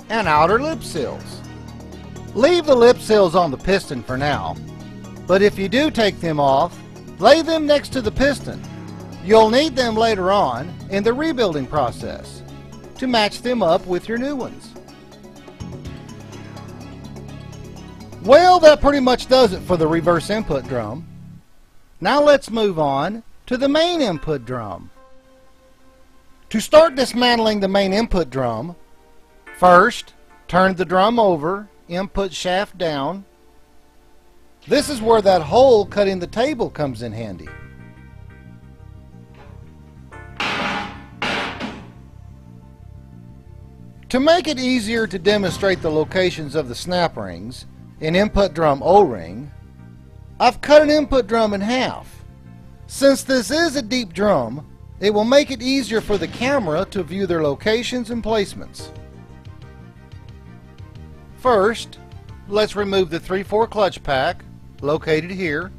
and outer lip seals. Leave the lip seals on the piston for now, but if you do take them off, lay them next to the piston. You'll need them later on in the rebuilding process to match them up with your new ones. Well, that pretty much does it for the reverse input drum. Now let's move on to the main input drum. To start dismantling the main input drum, first turn the drum over, input shaft down. This is where that hole cut in the table comes in handy. To make it easier to demonstrate the locations of the snap rings in input drum O-ring, I've cut an input drum in half. Since this is a deep drum, it will make it easier for the camera to view their locations and placements. First, let's remove the 3/4 clutch pack, located here.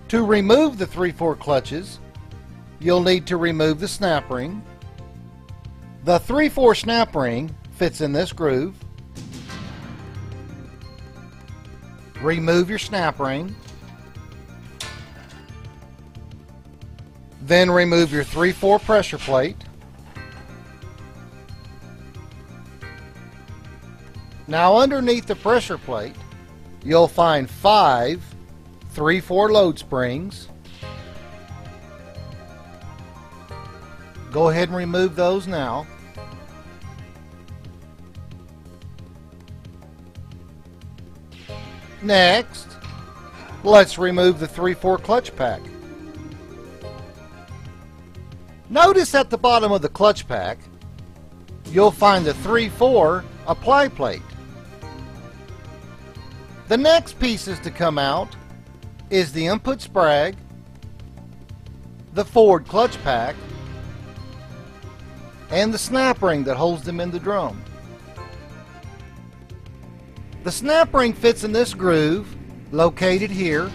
To remove the 3/4 clutches, you'll need to remove the snap ring. The 3/4 snap ring fits in this groove. Remove your snap ring. Then remove your 3/4 pressure plate. Now underneath the pressure plate, you'll find 5 3/4 load springs. Go ahead and remove those now. Next, let's remove the 3/4 clutch pack. Notice at the bottom of the clutch pack, you'll find the 3/4 apply plate. The next pieces to come out is the input sprag, the forward clutch pack, and the snap ring that holds them in the drum. The snap ring fits in this groove, located here.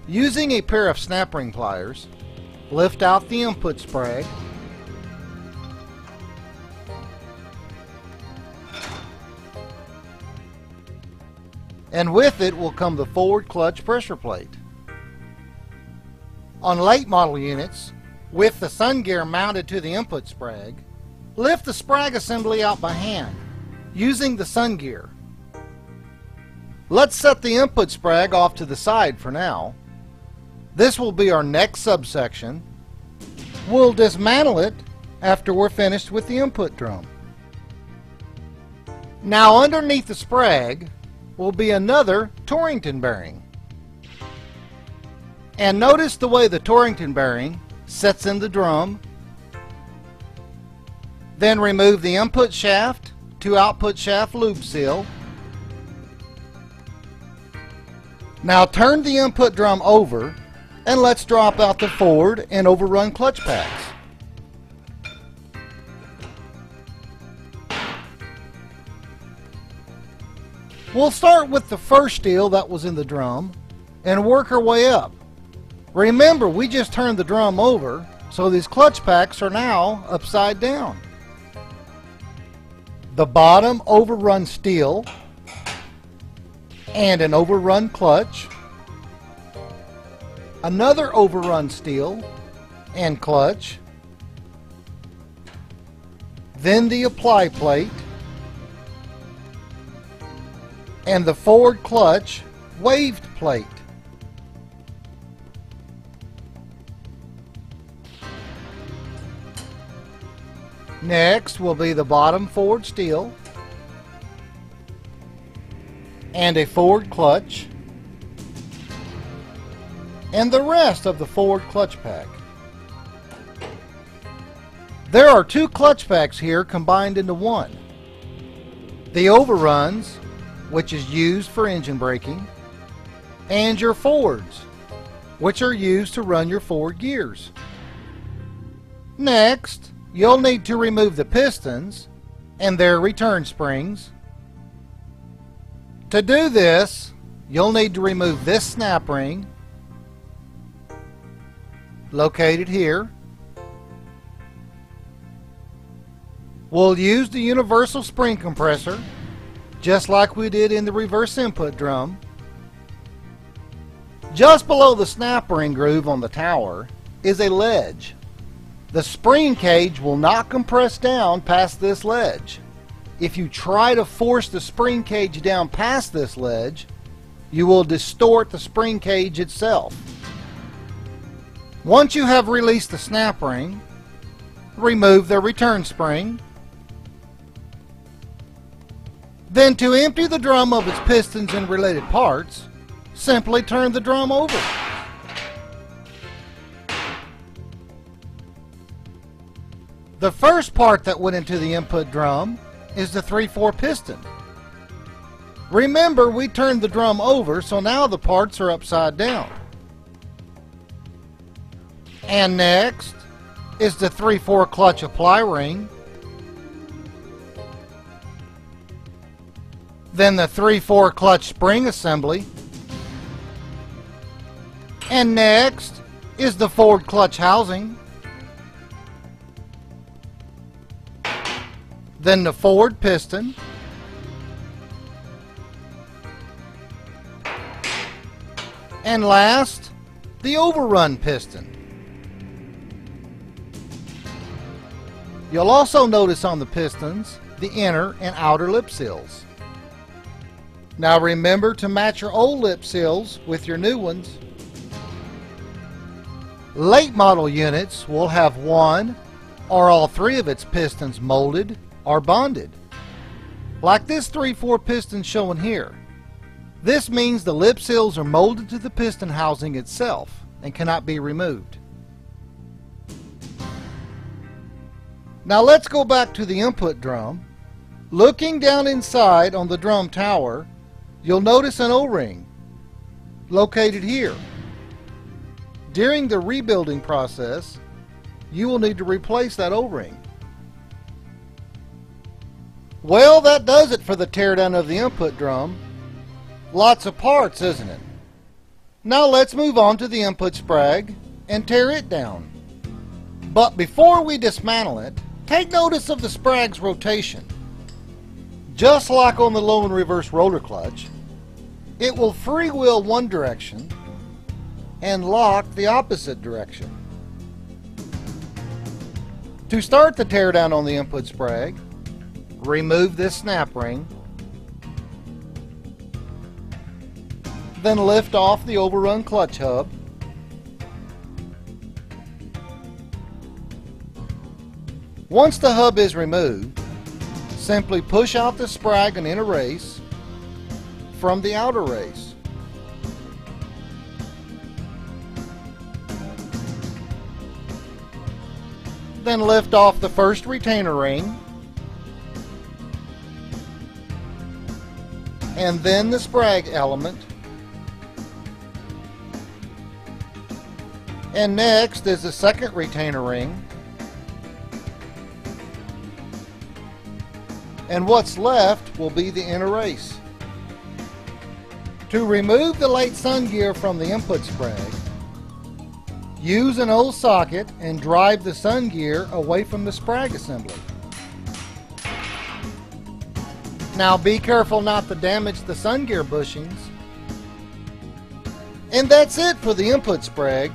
Using a pair of snap ring pliers, lift out the input sprag. And with it will come the forward clutch pressure plate. On late model units, with the sun gear mounted to the input sprag, lift the sprag assembly out by hand, using the sun gear. Let's set the input sprag off to the side for now. This will be our next subsection. We'll dismantle it after we're finished with the input drum. Now underneath the sprag will be another Torrington bearing. And notice the way the Torrington bearing sets in the drum. Then remove the input shaft to output shaft loop seal. Now turn the input drum over and let's drop out the forward and overrun clutch packs. We'll start with the first steel that was in the drum and work our way up. Remember, we just turned the drum over, so these clutch packs are now upside down. The bottom overrun steel and an overrun clutch, another overrun steel and clutch, then the apply plate, and the forward clutch waved plate. Next will be the bottom forward steel and a forward clutch and the rest of the forward clutch pack. There are two clutch packs here combined into one. The overruns, which is used for engine braking, and your forwards, which are used to run your forward gears. Next, you'll need to remove the pistons and their return springs. To do this, you'll need to remove this snap ring, located here. We'll use the universal spring compressor, just like we did in the reverse input drum. Just below the snap ring groove on the tower is a ledge. The spring cage will not compress down past this ledge. If you try to force the spring cage down past this ledge, you will distort the spring cage itself. Once you have released the snap ring, remove the return spring. Then to empty the drum of its pistons and related parts, simply turn the drum over. The first part that went into the input drum is the 3/4 piston. Remember, we turned the drum over, so now the parts are upside down. And next is the 3/4 clutch apply ring. Then the 3/4 clutch spring assembly. And next is the forward clutch housing. Then the forward piston. And last, the overrun piston. You'll also notice on the pistons the inner and outer lip seals. Now remember to match your old lip seals with your new ones. Late model units will have one or all three of its pistons molded or bonded, like this 3/4 piston shown here. This means the lip seals are molded to the piston housing itself and cannot be removed. Now let's go back to the input drum. Looking down inside on the drum tower, you'll notice an O-ring located here. During the rebuilding process, you will need to replace that O-ring. Well, that does it for the teardown of the input drum. Lots of parts, isn't it? Now let's move on to the input sprag and tear it down. But before we dismantle it, take notice of the sprag's rotation. Just like on the low and reverse roller clutch, it will freewheel one direction and lock the opposite direction. To start the teardown on the input sprag, remove this snap ring, then lift off the overrun clutch hub. Once the hub is removed, simply push out the sprag and inner race from the outer race. Then lift off the first retainer ring, and then the sprag element. And next is the second retainer ring. And what's left will be the inner race. To remove the late sun gear from the input sprag, use an old socket and drive the sun gear away from the sprag assembly. Now be careful not to damage the sun gear bushings. And that's it for the input sprag.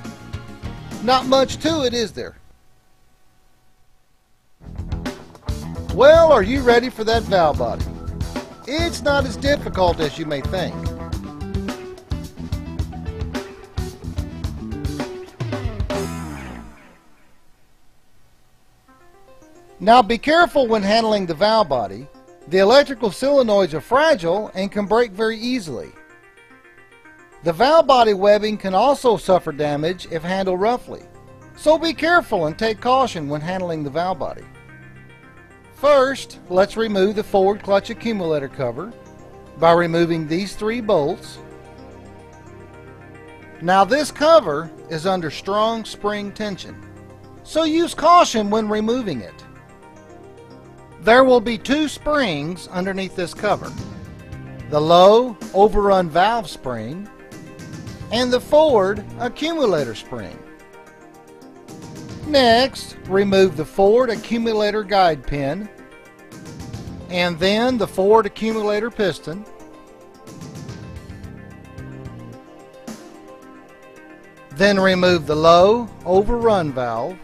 Not much to it, is there? Well, are you ready for that valve body? It's not as difficult as you may think. Now be careful when handling the valve body. The electrical solenoids are fragile and can break very easily. The valve body webbing can also suffer damage if handled roughly, so be careful and take caution when handling the valve body. First, let's remove the forward clutch accumulator cover by removing these 3 bolts. Now this cover is under strong spring tension, so use caution when removing it. There will be 2 springs underneath this cover: the low overrun valve spring and the forward accumulator spring. Next, remove the forward accumulator guide pin and then the forward accumulator piston. Then remove the low overrun valve.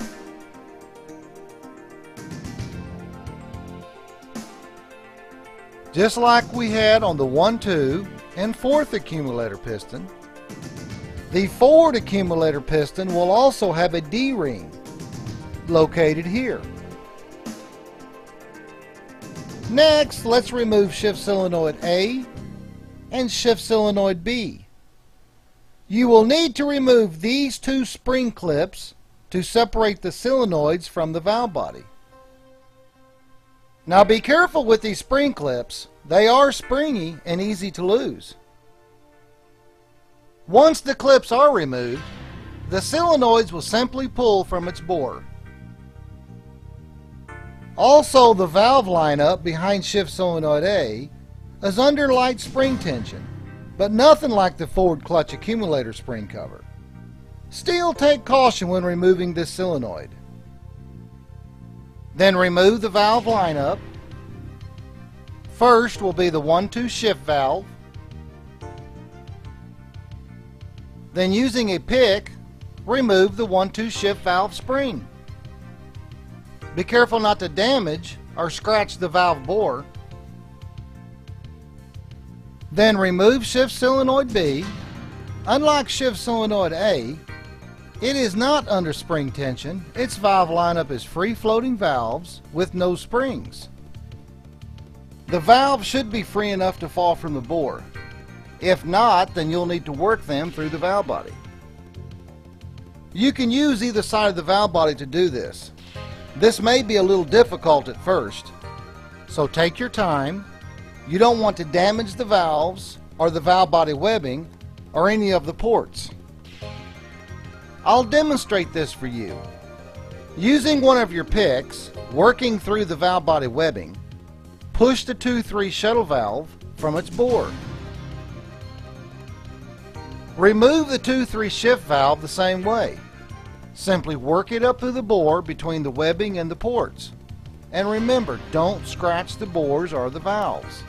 Just like we had on the 1, 2, and 4th accumulator piston. The forward accumulator piston will also have a D-ring located here. Next, let's remove shift solenoid A and shift solenoid B. You will need to remove these two spring clips to separate the solenoids from the valve body. Now be careful with these spring clips. They are springy and easy to lose. Once the clips are removed, the solenoids will simply pull from its bore. Also, the valve lineup behind shift solenoid A is under light spring tension, but nothing like the forward clutch accumulator spring cover. Still, take caution when removing this solenoid. Then remove the valve lineup. First will be the 1, 2 shift valve. Then, using a pick, remove the 1, 2 shift valve spring. Be careful not to damage or scratch the valve bore. Then remove shift solenoid B. Unlike shift solenoid A, it is not under spring tension. Its valve lineup is free-floating valves with no springs. The valve should be free enough to fall from the bore. If not, then you'll need to work them through the valve body. You can use either side of the valve body to do this. This may be a little difficult at first, so take your time. You don't want to damage the valves or the valve body webbing or any of the ports. I'll demonstrate this for you. Using one of your picks, working through the valve body webbing, push the 2-3 shuttle valve from its bore. Remove the 2-3 shift valve the same way. Simply work it up through the bore between the webbing and the ports. And remember, don't scratch the bores or the valves.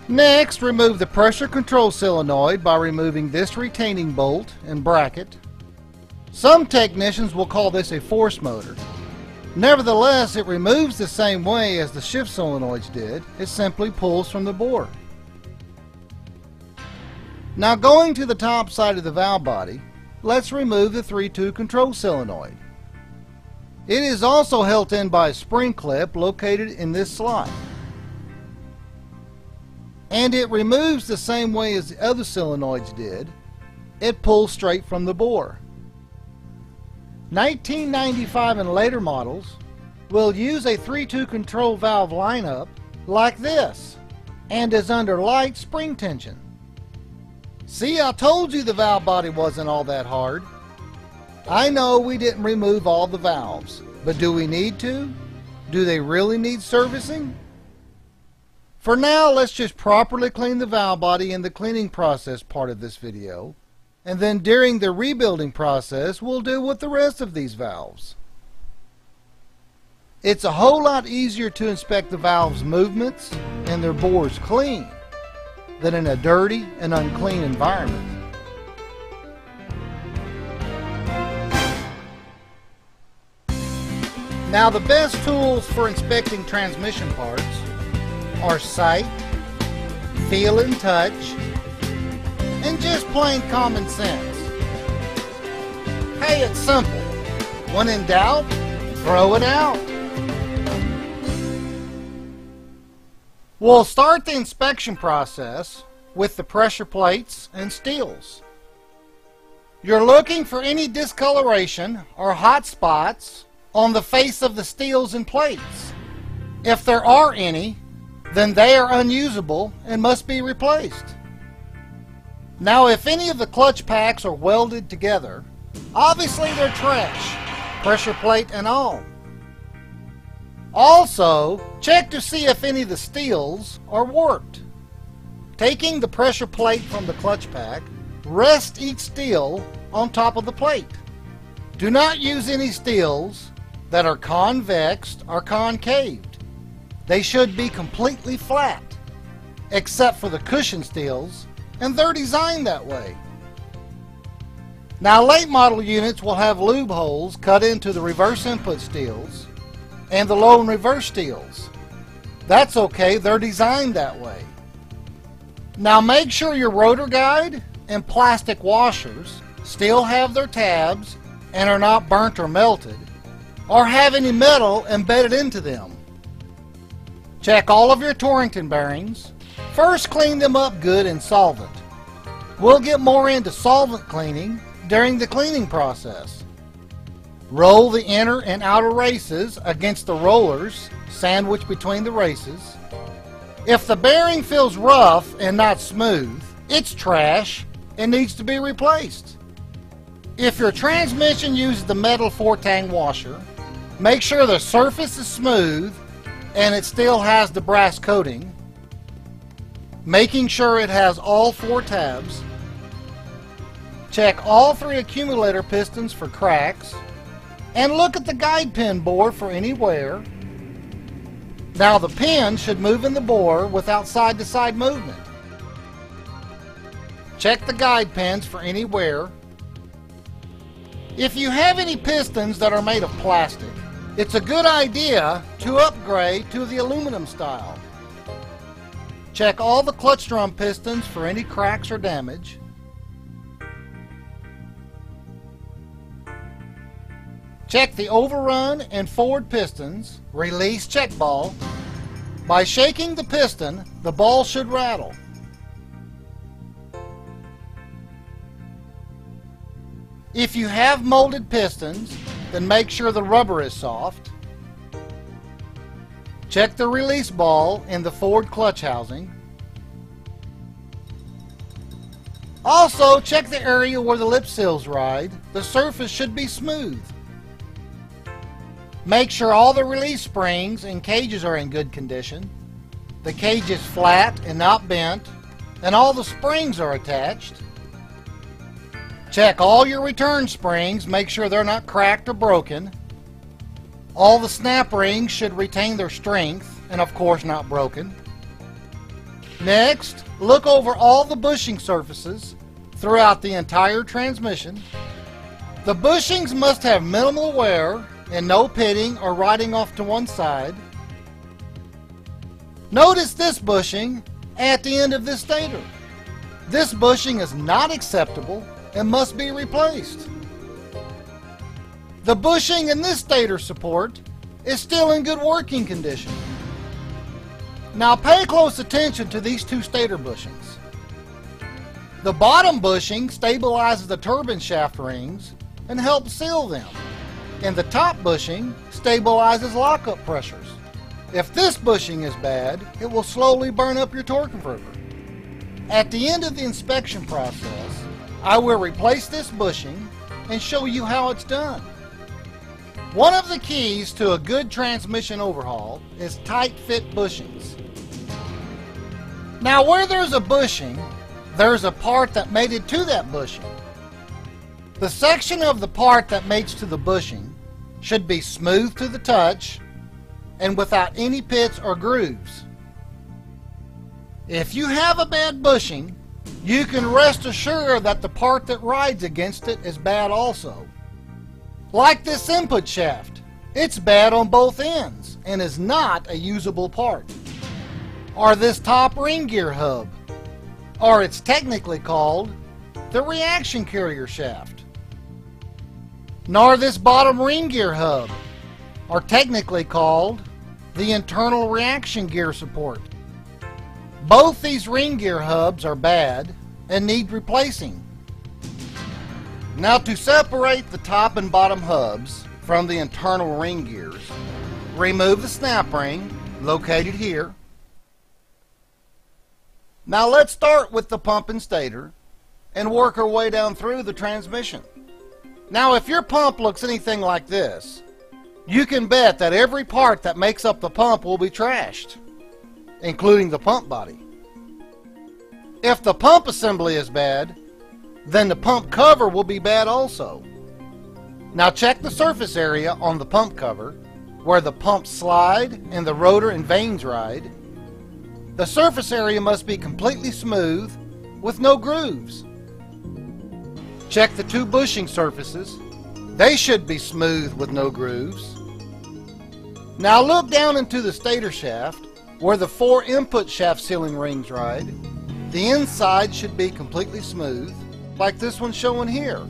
Next, remove the pressure control solenoid by removing this retaining bolt and bracket. Some technicians will call this a force motor. Nevertheless, it removes the same way as the shift solenoids did. It simply pulls from the bore. Now, going to the top side of the valve body, let's remove the 3-2 control solenoid. It is also held in by a spring clip located in this slot. And it removes the same way as the other solenoids did. It pulls straight from the bore. 1995 and later models will use a 3-2 control valve lineup like this and is under light spring tension. See, I told you the valve body wasn't all that hard. I know we didn't remove all the valves, but do we need to? Do they really need servicing? For now, let's just properly clean the valve body in the cleaning process part of this video. And then during the rebuilding process, we'll deal with the rest of these valves. It's a whole lot easier to inspect the valves' movements and their bores clean than in a dirty and unclean environment. Now, the best tools for inspecting transmission parts are sight, feel and touch, and just plain common sense. Hey, it's simple. When in doubt, throw it out. We'll start the inspection process with the pressure plates and steels. You're looking for any discoloration or hot spots on the face of the steels and plates. If there are any, then they are unusable and must be replaced. Now, if any of the clutch packs are welded together, obviously they're trash, pressure plate and all. Also, check to see if any of the steels are warped. Taking the pressure plate from the clutch pack, rest each steel on top of the plate. Do not use any steels that are convex or concaved. They should be completely flat, except for the cushion steels, and they're designed that way. Now, late model units will have lube holes cut into the reverse input steels and the low and reverse steels. That's okay, they're designed that way. Now, make sure your rotor guide and plastic washers still have their tabs and are not burnt or melted, or have any metal embedded into them. Check all of your Torrington bearings. First, clean them up good in solvent. We'll get more into solvent cleaning during the cleaning process. Roll the inner and outer races against the rollers sandwiched between the races. If the bearing feels rough and not smooth, it's trash and needs to be replaced. If your transmission uses the metal 4-tang washer, make sure the surface is smooth and it still has the brass coating, making sure it has all 4 tabs. Check all 3 accumulator pistons for cracks, and look at the guide pin bore for any wear. Now, the pin should move in the bore without side-to-side movement. Check the guide pins for any wear. If you have any pistons that are made of plastic, it's a good idea to upgrade to the aluminum style. Check all the clutch drum pistons for any cracks or damage. Check the overrun and forward pistons, release check ball. By shaking the piston, the ball should rattle. If you have molded pistons, then make sure the rubber is soft. Check the release ball in the forward clutch housing. Also, check the area where the lip seals ride. The surface should be smooth. Make sure all the release springs and cages are in good condition. The cage is flat and not bent, and all the springs are attached. Check all your return springs, make sure they're not cracked or broken. All the snap rings should retain their strength, and of course not broken. Next, look over all the bushing surfaces throughout the entire transmission. The bushings must have minimal wear and no pitting or riding off to one side. Notice this bushing at the end of this stator. This bushing is not acceptable and must be replaced. The bushing in this stator support is still in good working condition. Now pay close attention to these 2 stator bushings. The bottom bushing stabilizes the turbine shaft rings and helps seal them, and the top bushing stabilizes lockup pressures. If this bushing is bad, it will slowly burn up your torque converter. At the end of the inspection process, I will replace this bushing and show you how it's done. One of the keys to a good transmission overhaul is tight fit bushings. Now, where there's a bushing, there's a part that mated to that bushing. The section of the part that mates to the bushing should be smooth to the touch and without any pits or grooves. If you have a bad bushing, you can rest assured that the part that rides against it is bad also. Like this input shaft, it's bad on both ends and is not a usable part. Or this top ring gear hub, or it's technically called the reaction carrier shaft. Nor this bottom ring gear hub, or technically called the internal reaction gear support. Both these ring gear hubs are bad and need replacing. Now, to separate the top and bottom hubs from the internal ring gears, remove the snap ring located here. Now let's start with the pump and stator and work our way down through the transmission. Now, if your pump looks anything like this, you can bet that every part that makes up the pump will be trashed, including the pump body. If the pump assembly is bad, then the pump cover will be bad also. Now check the surface area on the pump cover, where the pumps slide and the rotor and vanes ride. The surface area must be completely smooth with no grooves. Check the two bushing surfaces. They should be smooth with no grooves. Now look down into the stator shaft where the 4 input shaft sealing rings ride. The inside should be completely smooth, like this one shown here,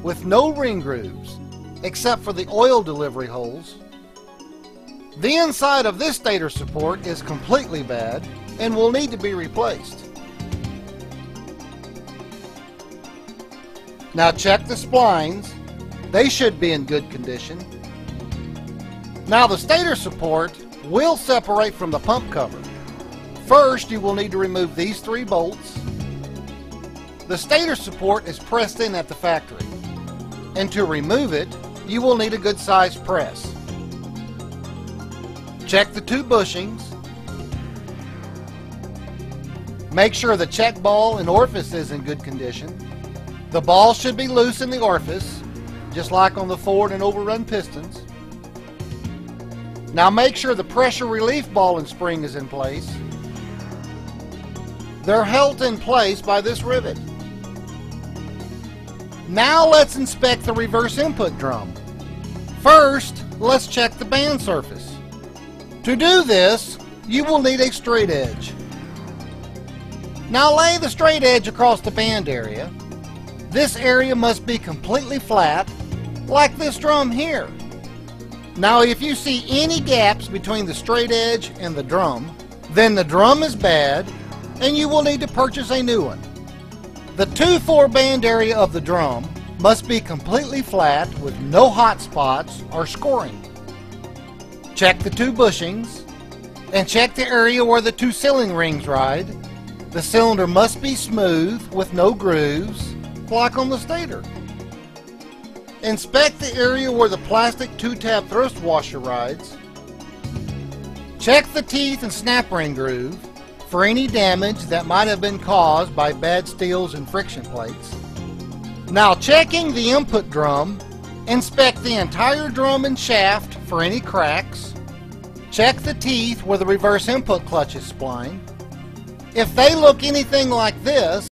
with no ring grooves, except for the oil delivery holes. The inside of this stator support is completely bad and will need to be replaced. Now check the splines. They should be in good condition. Now the stator support will separate from the pump cover. First, you will need to remove these 3 bolts. The stator support is pressed in at the factory, and to remove it, you will need a good sized press. Check the 2 bushings. Make sure the check ball and orifice is in good condition. The ball should be loose in the orifice, just like on the forward and overrun pistons. Now make sure the pressure relief ball and spring is in place. They're held in place by this rivet. Now let's inspect the reverse input drum. First, let's check the band surface. To do this, you will need a straight edge. Now lay the straight edge across the band area. This area must be completely flat, like this drum here. Now if you see any gaps between the straight edge and the drum, then the drum is bad and you will need to purchase a new one. The 2/4 band area of the drum must be completely flat with no hot spots or scoring. Check the 2 bushings and check the area where the 2 sealing rings ride. The cylinder must be smooth with no grooves, like on the stator. Inspect the area where the plastic 2-tab thrust washer rides. Check the teeth and snap ring groove for any damage that might have been caused by bad steels and friction plates. Now checking the input drum, inspect the entire drum and shaft for any cracks. Check the teeth where the reverse input clutch is splined. If they look anything like this,